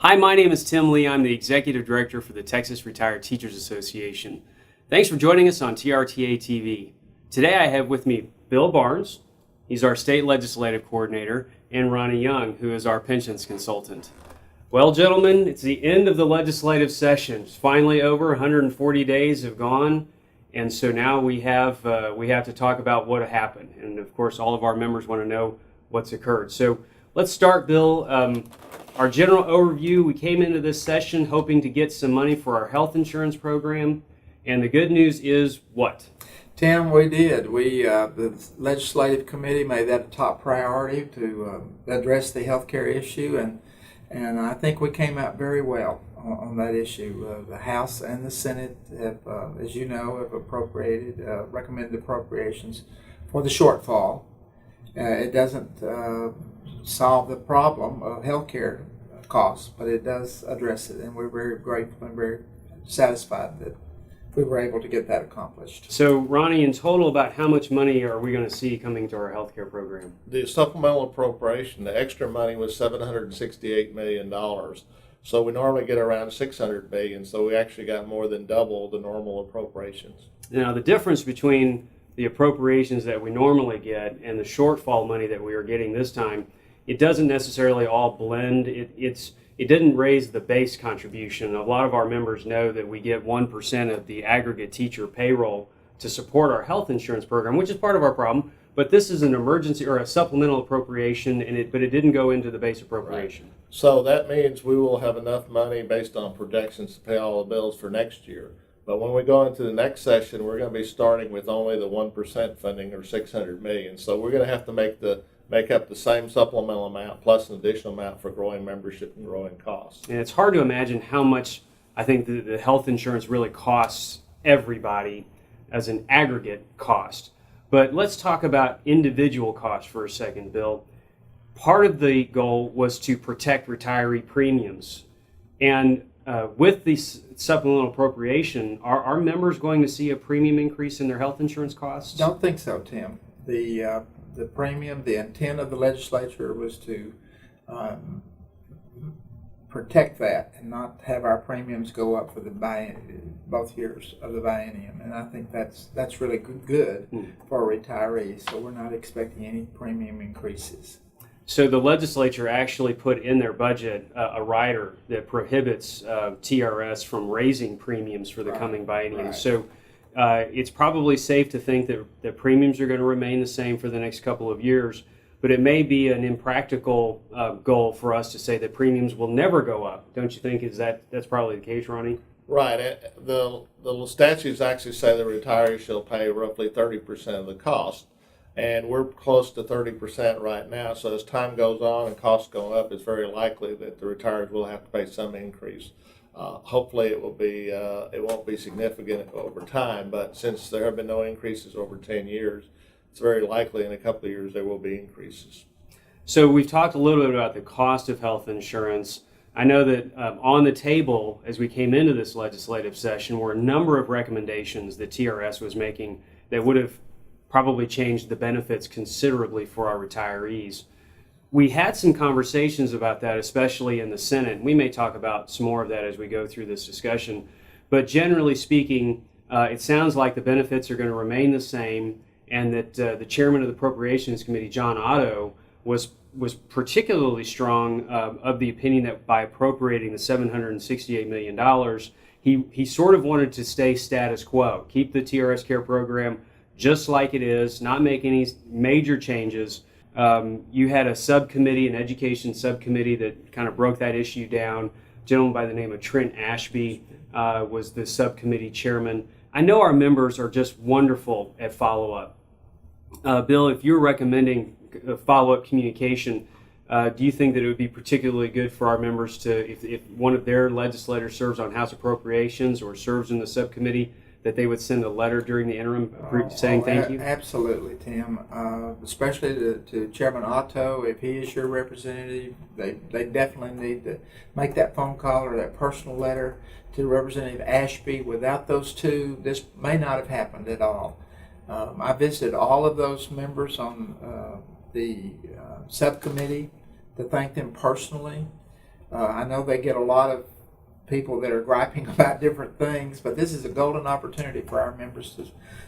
Hi, my name is Tim Lee. I'm the Executive Director for the Texas Retired Teachers Association. Thanks for joining us on TRTATV. Today I have with me Bill Barnes, he's our State Legislative Coordinator, and Ronnie Young, who is our pensions consultant. Well, gentlemen, it's the end of the legislative session. It's finally over. 140 days have gone, and so now we have to talk about what happened. And of course, all of our members want to know what's occurred. So let's start, Bill. Our general overview, we came into this session hoping to get some money for our health insurance program, and the good news is what? Tim, we did. The legislative committee made that a top priority to address the health care issue, and I think we came out very well on that issue. The House and the Senate have, as you know, have recommended appropriations for the shortfall. It doesn't solve the problem of health care costs, but it does address it, and we're very grateful and very satisfied that we were able to get that accomplished. So, Ronnie, in total, about how much money are we going to see coming to our health care program? The supplemental appropriation, the extra money was $768 million. So we normally get around $600 million, so we actually got more than double the normal appropriations. Now, the difference between the appropriations that we normally get and the shortfall money that we are getting this time, it doesn't necessarily all blend. It didn't raise the base contribution. A lot of our members know that we get 1% of the aggregate teacher payroll to support our health insurance program, which is part of our problem. But this is an emergency or a supplemental appropriation, but it didn't go into the base appropriation. Right. So that means we will have enough money based on projections to pay all the bills for next year. But when we go into the next session, we're going to be starting with only the 1% funding, or $600 million. So we're going to have to make up the same supplemental amount plus an additional amount for growing membership and growing costs. And it's hard to imagine how much I think the health insurance really costs everybody as an aggregate cost. But let's talk about individual costs for a second, Bill. Part of the goal was to protect retiree premiums. And with the supplemental appropriation, are our members going to see a premium increase in their health insurance costs? Don't think so, Tim. The premium, the intent of the legislature was to protect that and not have our premiums go up for both years of the biennium. And I think that's really good for retirees. So we're not expecting any premium increases. So the legislature actually put in their budget a rider that prohibits TRS from raising premiums for the coming biennium. Right. So it's probably safe to think that the premiums are going to remain the same for the next couple of years, but it may be an impractical goal for us to say that premiums will never go up. Don't you think that's probably the case, Ronnie? Right. The statutes actually say the retirees shall pay roughly 30% of the cost. And we're close to 30% right now. So as time goes on and costs go up, it's very likely that the retirees will have to pay some increase. Hopefully it won't be significant over time, but since there have been no increases over 10 years, it's very likely in a couple of years there will be increases. So we've talked a little bit about the cost of health insurance. I know that on the table, as we came into this legislative session, were a number of recommendations that TRS was making that would have probably changed the benefits considerably for our retirees. We had some conversations about that, especially in the Senate. We may talk about some more of that as we go through this discussion. But generally speaking, it sounds like the benefits are going to remain the same, and that the chairman of the Appropriations Committee, John Otto, was particularly strong of the opinion that by appropriating the $768 million, he sort of wanted to stay status quo, keep the TRS-Care program just like it is, not make any major changes. You had a subcommittee, an education subcommittee, that kind of broke that issue down. A gentleman by the name of Trent Ashby was the subcommittee chairman. I know our members are just wonderful at follow-up. Bill, if you're recommending follow-up communication, do you think that it would be particularly good for our members to, if one of their legislators serves on House Appropriations or serves in the subcommittee, that they would send a letter during the interim saying thank you? Absolutely, Tim. Especially to Chairman Otto, if he is your representative, they definitely need to make that phone call or that personal letter to Representative Ashby. Without those two, this may not have happened at all. I visited all of those members on the subcommittee to thank them personally. I know they get a lot of people that are griping about different things, but this is a golden opportunity for our members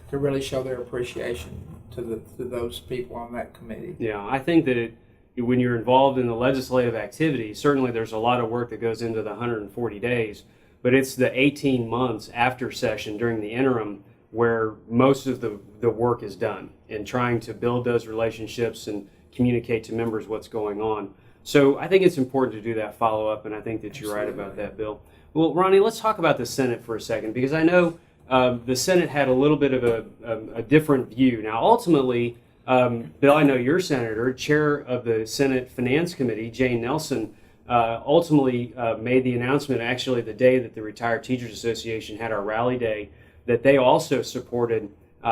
to really show their appreciation to those people on that committee. Yeah, I think that when you're involved in the legislative activity, certainly there's a lot of work that goes into the 140 days, but it's the 18 months after session during the interim where most of the work is done in trying to build those relationships and communicate to members what's going on. So I think it's important to do that follow-up, and I think that you're right about that, Bill. Well, Ronnie, let's talk about the Senate for a second, because I know the Senate had a little bit of a different view. Now, ultimately, Bill, I know your senator, chair of the Senate Finance Committee, Jane Nelson, ultimately made the announcement actually the day that the Retired Teachers Association had our rally day, that they also supported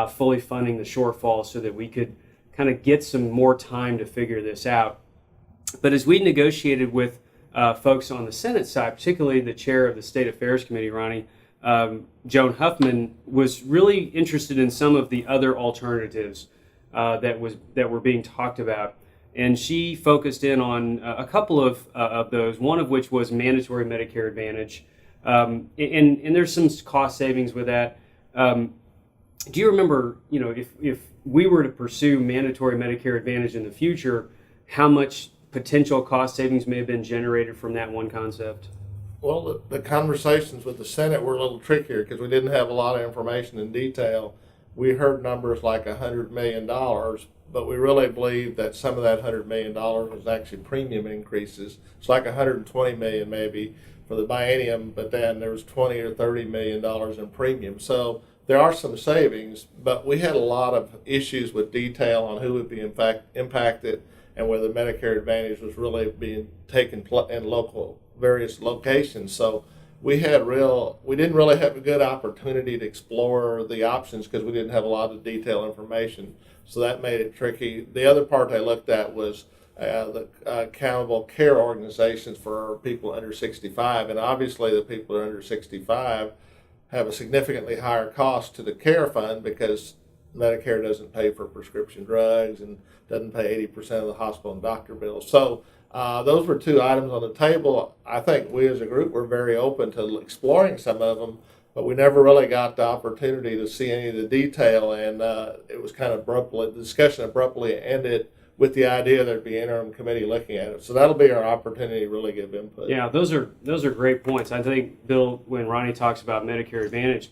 fully funding the shortfall so that we could kind of get some more time to figure this out. But as we negotiated with folks on the Senate side, particularly the chair of the State Affairs Committee, Ronnie, Joan Huffman, was really interested in some of the other alternatives that were being talked about. And she focused in on a couple of those, one of which was mandatory Medicare Advantage. And there's some cost savings with that. Do you remember, if we were to pursue mandatory Medicare Advantage in the future, how much potential cost savings may have been generated from that one concept? Well, the conversations with the Senate were a little trickier because we didn't have a lot of information in detail. We heard numbers like $100 million, but we really believe that some of that $100 million was actually premium increases. It's like $120 million maybe for the biennium, but then there was $20 or $30 million in premium. So there are some savings, but we had a lot of issues with detail on who would be in fact impacted and whether Medicare Advantage was really being taken in various locations. So we didn't really have a good opportunity to explore the options because we didn't have a lot of detailed information. So that made it tricky. The other part I looked at was the accountable care organizations for people under 65. And obviously the people that are under 65 have a significantly higher cost to the care fund because Medicare doesn't pay for prescription drugs and doesn't pay 80% of the hospital and doctor bills. So those were two items on the table. I think we as a group were very open to exploring some of them, but we never really got the opportunity to see any of the detail, and it was kind of the discussion abruptly ended with the idea there'd be an interim committee looking at it. So that'll be our opportunity to really give input. Yeah, those are great points. I think, Bill, when Ronnie talks about Medicare Advantage,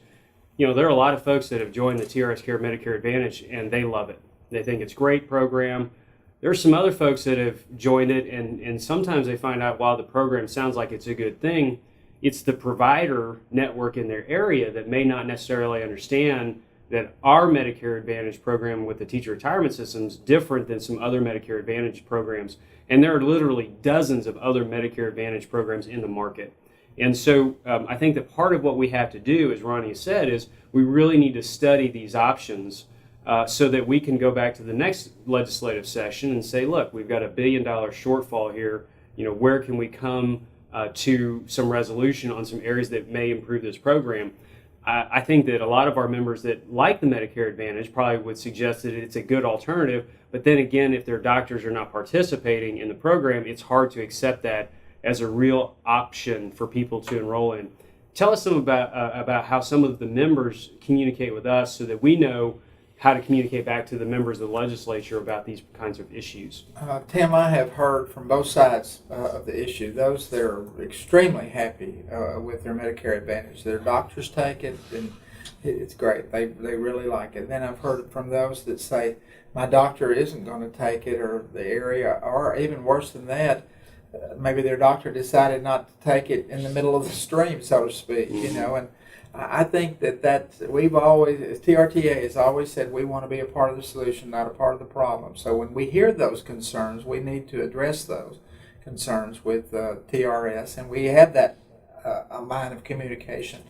there are a lot of folks that have joined the TRS-Care Medicare Advantage, and they love it. They think it's a great program. There are some other folks that have joined it, and sometimes they find out while the program sounds like it's a good thing, it's the provider network in their area that may not necessarily understand that our Medicare Advantage program with the teacher retirement system is different than some other Medicare Advantage programs. And there are literally dozens of other Medicare Advantage programs in the market. And so I think that part of what we have to do, as Ronnie said, is we really need to study these options so that we can go back to the next legislative session and say, look, we've got $1 billion shortfall here. Where can we come to some resolution on some areas that may improve this program? I think that a lot of our members that like the Medicare Advantage probably would suggest that it's a good alternative. But then again, if their doctors are not participating in the program, it's hard to accept that as a real option for people to enroll in. Tell us some about how some of the members communicate with us so that we know how to communicate back to the members of the legislature about these kinds of issues. Tim, I have heard from both sides of the issue. Those that are extremely happy with their Medicare Advantage. Their doctors take it, and it's great. They really like it. And then I've heard from those that say, my doctor isn't going to take it, or the area, or even worse than that, maybe their doctor decided not to take it in the middle of the stream, so to speak, and I think that we've always, TRTA has always said we want to be a part of the solution, not a part of the problem. So when we hear those concerns, we need to address those concerns with TRS, and we have that a line of communication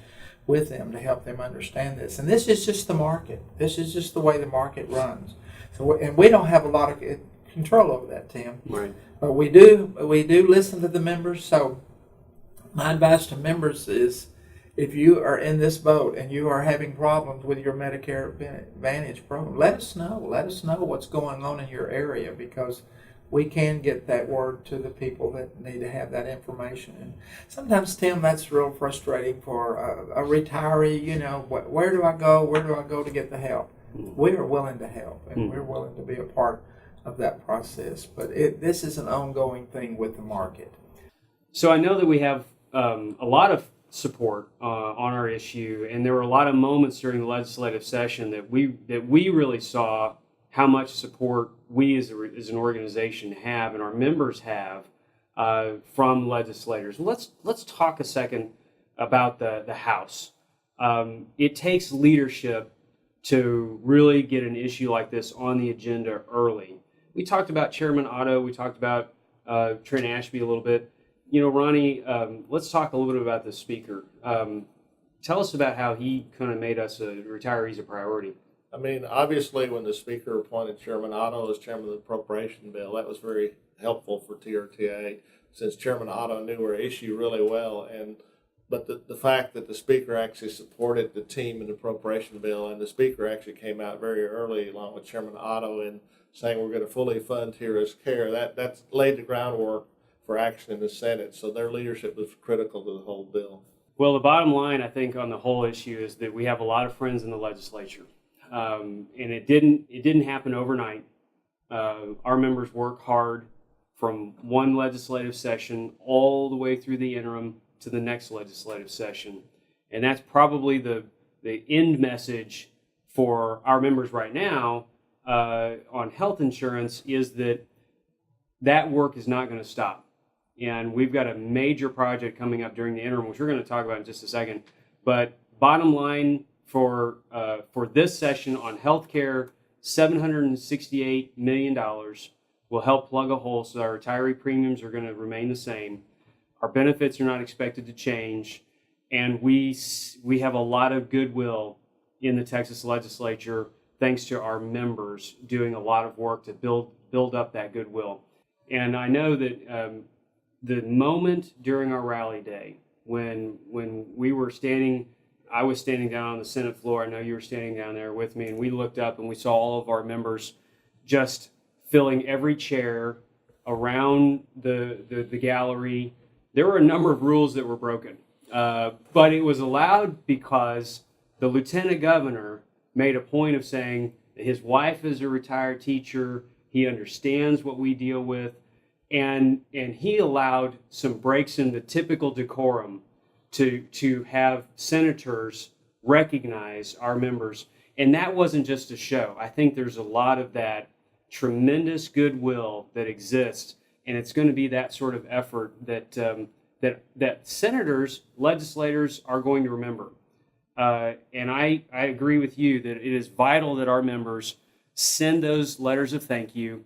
with them to help them understand this. And this is just the market. This is just the way the market runs. So, and we don't have a lot of control over that, Tim. Right. But we do listen to the members. So my advice to members is, if you are in this boat and you are having problems with your Medicare Advantage program, let us know. Let us know what's going on in your area, because we can get that word to the people that need to have that information. And sometimes, Tim, that's real frustrating for a retiree. You know, where do I go? Where do I go to get the help? We are willing to help, and we're willing to be a part of that process. But this is an ongoing thing with the market. So I know that we have a lot of support on our issue, and there were a lot of moments during the legislative session that we really saw how much support we as an organization have and our members have from legislators. Let's talk a second about the House. It takes leadership to really get an issue like this on the agenda early. We talked about Chairman Otto. We talked about Trent Ashby a little bit. You know, Ronnie, let's talk a little bit about the Speaker. Tell us about how he kind of made us retirees a priority. I mean, obviously, when the Speaker appointed Chairman Otto as Chairman of the Appropriation Bill, that was very helpful for TRTA, since Chairman Otto knew our issue really well. But the fact that the Speaker actually supported the team in the Appropriation Bill, and the Speaker actually came out very early, along with Chairman Otto, in saying we're going to fully fund TRS-Care, that's laid the groundwork for action in the Senate. So their leadership was critical to the whole bill. Well, the bottom line, I think, on the whole issue is that we have a lot of friends in the legislature. And it didn't happen overnight. Our members work hard from one legislative session all the way through the interim to the next legislative session. And that's probably the end message for our members right now on health insurance, is that work is not going to stop. And we've got a major project coming up during the interim, which we're going to talk about in just a second. But bottom line, for this session on healthcare, $768 million will help plug a hole so our retiree premiums are going to remain the same. Our benefits are not expected to change, and we have a lot of goodwill in the Texas Legislature thanks to our members doing a lot of work to build up that goodwill. And I know that the moment during our rally day when we were standing, I was standing down on the Senate floor. I know you were standing down there with me, and we looked up and we saw all of our members just filling every chair around the gallery. There were a number of rules that were broken, but it was allowed because the lieutenant governor made a point of saying that his wife is a retired teacher. He understands what we deal with, and he allowed some breaks in the typical decorum to have senators recognize our members. And that wasn't just a show. I think there's a lot of that tremendous goodwill that exists, and it's going to be that sort of effort that senators, legislators are going to remember. And I agree with you that it is vital that our members send those letters of thank you.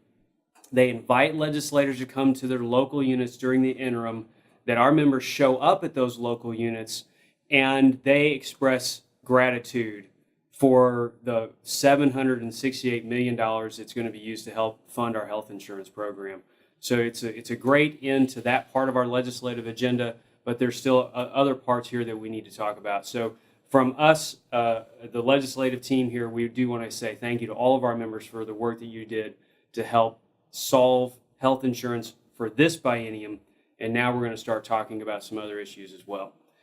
They invite legislators to come to their local units during the interim, that our members show up at those local units and they express gratitude for the $768 million that's going to be used to help fund our health insurance program. So it's a great end to that part of our legislative agenda, but there's still other parts here that we need to talk about. So from us, the legislative team here, we do want to say thank you to all of our members for the work that you did to help solve health insurance for this biennium. And now we're going to start talking about some other issues as well.